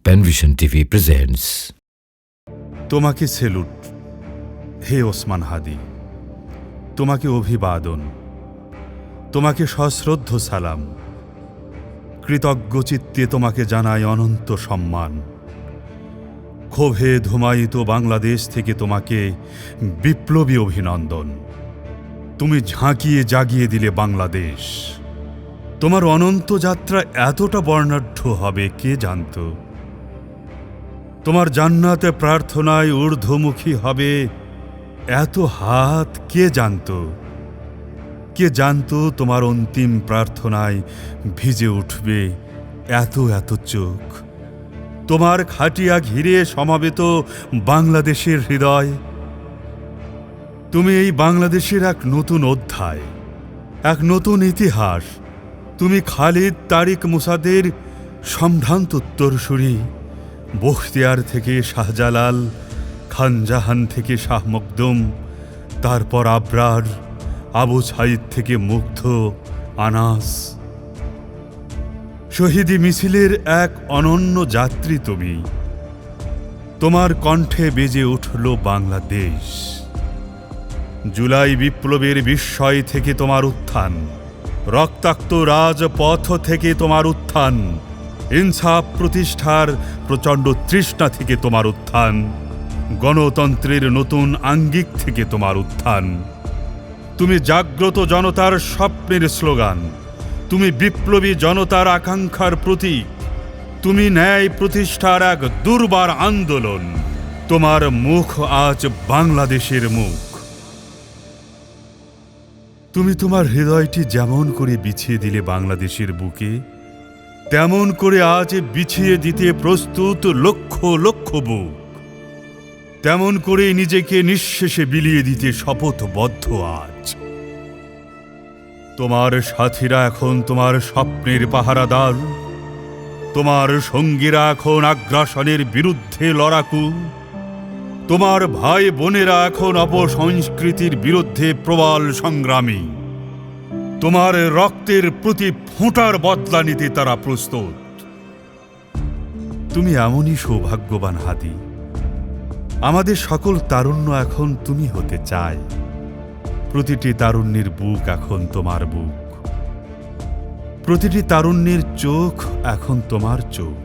পেনভিশন TV presents. তোমাকে salute হে ওসমান হাদি, তোমাকে অভিবাদন, তোমাকে সশ্রদ্ধ সালাম। কৃতজ্ঞ চিত্তে তোমাকে জানাই অনন্ত সম্মান। ক্ষোভে ধুমায়িত বাংলাদেশ থেকে তোমাকে বিপ্লবী অভিনন্দন। তুমি ঝাঁকিয়ে জাগিয়ে দিলে বাংলাদেশ। তোমার অনন্ত যাত্রা এতটা বর্ণাঢ্য হবে কে জানত। তোমার জান্নাতে প্রার্থনায় ঊর্ধ্বমুখী হবে এত হাত কে জানত। কে জানত তোমার অন্তিম প্রার্থনায় ভিজে উঠবে এত এত চোখ। তোমার খাটিয়া ঘিরে সমাবেত বাংলাদেশের হৃদয়। তুমি এই বাংলাদেশের এক নতুন অধ্যায়, এক নতুন ইতিহাস। তুমি খালিদ তারিক মুসাদের সম্ভ্রান্ত উত্তরসূরি। বখতিয়ার থেকে শাহজালাল, খানজাহান থেকে শাহ মখদুম, তারপর আবরার, আবু সাইদ থেকে মুগ্ধ, আনাস। শহীদি মিছিলের এক অনন্য যাত্রী তুমি। তোমার কণ্ঠে বেজে উঠল বাংলাদেশ। জুলাই বিপ্লবের বিস্ময় থেকে তোমার উত্থান, রক্তাক্ত রাজপথ থেকে তোমার উত্থান, ইনসাফ প্রতিষ্ঠার প্রচণ্ড তৃষ্ণা থেকে তোমার উত্থান, গণতন্ত্রের নতুন আঙ্গিক থেকে তোমার উত্থান। তুমি জাগ্রত জনতার স্বপ্নের স্লোগান, তুমি বিপ্লবী জনতার আকাঙ্ক্ষার প্রতীক, তুমি ন্যায় প্রতিষ্ঠার এক দুর্বার আন্দোলন। তোমার মুখ আজ বাংলাদেশের মুখ। তুমি তোমার হৃদয়টি যেমন করে বিছিয়ে দিলে বাংলাদেশের বুকে, তেমন করে আজ বিছিয়ে দিতে প্রস্তুত লক্ষ লক্ষ বুক। তেমন করে নিজেকে নিঃশেষে বিলিয়ে দিতে শপথবদ্ধ আজ। তোমার সাথীরা এখন তোমার স্বপ্নের পাহারাদার। তোমার সঙ্গীরা এখন আগ্রাসনের বিরুদ্ধে লড়াকু। তোমার ভাই বোনেরা এখন অপসংস্কৃতির বিরুদ্ধে প্রবল সংগ্রামী। তোমার রক্তের প্রতি ফোঁটার বদলা নিতে তারা প্রস্তুত। তুমি এমনই সৌভাগ্যবান হাদি। আমাদের সকল তারুণ্য এখন তুমি হতে চায়। প্রতিটি তারুণ্যের বুক এখন তোমার বুক। প্রতিটি তারুণ্যের চোখ এখন তোমার চোখ।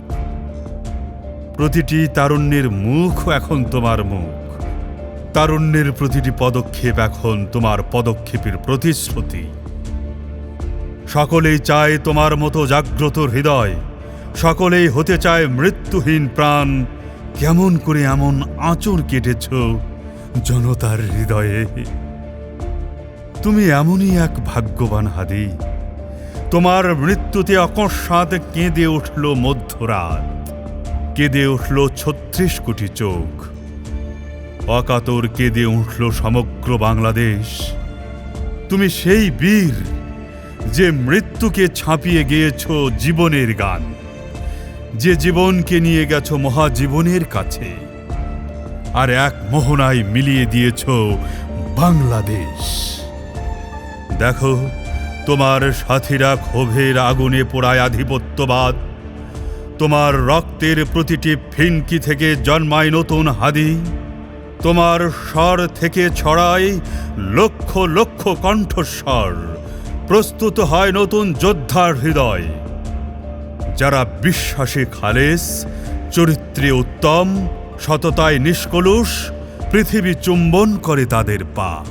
প্রতিটি তারুণ্যের মুখ এখন তোমার মুখ। তারুণ্যের প্রতিটি পদক্ষেপ এখন তোমার পদক্ষেপের প্রতিশ্রুতি। সকলেই চায় তোমার মতো জাগ্রত হৃদয়। সকলেই হতে চায় মৃত্যুহীন প্রাণ। কেমন করে এমন আঁচড় কেটেছ জনতার হৃদয়ে। তুমি এমনই এক ভাগ্যবান হাদি। তোমার মৃত্যুতে অকস্মাৎ কেঁদে উঠল মধ্যরাত, কেঁদে উঠল ৩৬ কোটি চোখ। অকাতর কেঁদে উঠল সমগ্র বাংলাদেশ। তুমি সেই বীর যে মৃত্যুকে ছাপিয়ে গেয়েছ জীবনের গান, যে জীবনকে নিয়ে গেছ মহাজীবনের কাছে, আর এক মোহনায় মিলিয়ে দিয়েছ বাংলাদেশ। দেখো, তোমার সাথীরা ক্ষোভের আগুনে পোড়ায় আধিপত্যবাদ। তোমার রক্তের প্রতিটি ফিনকি থেকে জন্মায় নতুন হাদি। তোমার স্বর থেকে ছড়ায় লক্ষ লক্ষ কণ্ঠস্বর। প্রস্তুত হয় নতুন যোদ্ধার হৃদয়, যারা বিশ্বাসে খালেস, চরিত্রে উত্তম, সততায় নিষ্কলুষ। পৃথিবী চুম্বন করে তাদের পা।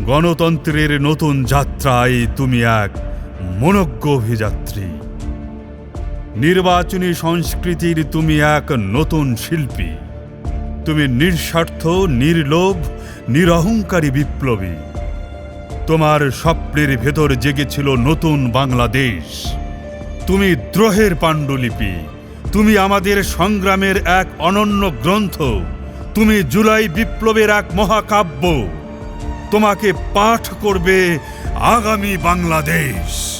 গণতন্ত্রের নতুন যাত্রায় তুমি এক মনোজ্ঞ অভিযাত্রী। নির্বাচনী সংস্কৃতির তুমি এক নতুন শিল্পী। তুমি নিঃস্বার্থ, নির্লোভ, নিরহংকারী বিপ্লবী। তোমার স্বপ্নের ভেতর জেগেছিল নতুন বাংলাদেশ। তুমি দ্রোহের পাণ্ডুলিপি। তুমি আমাদের সংগ্রামের এক অনন্য গ্রন্থ। তুমি জুলাই বিপ্লবের এক মহাকাব্য। তোমাকে পাঠ করবে আগামী বাংলাদেশ।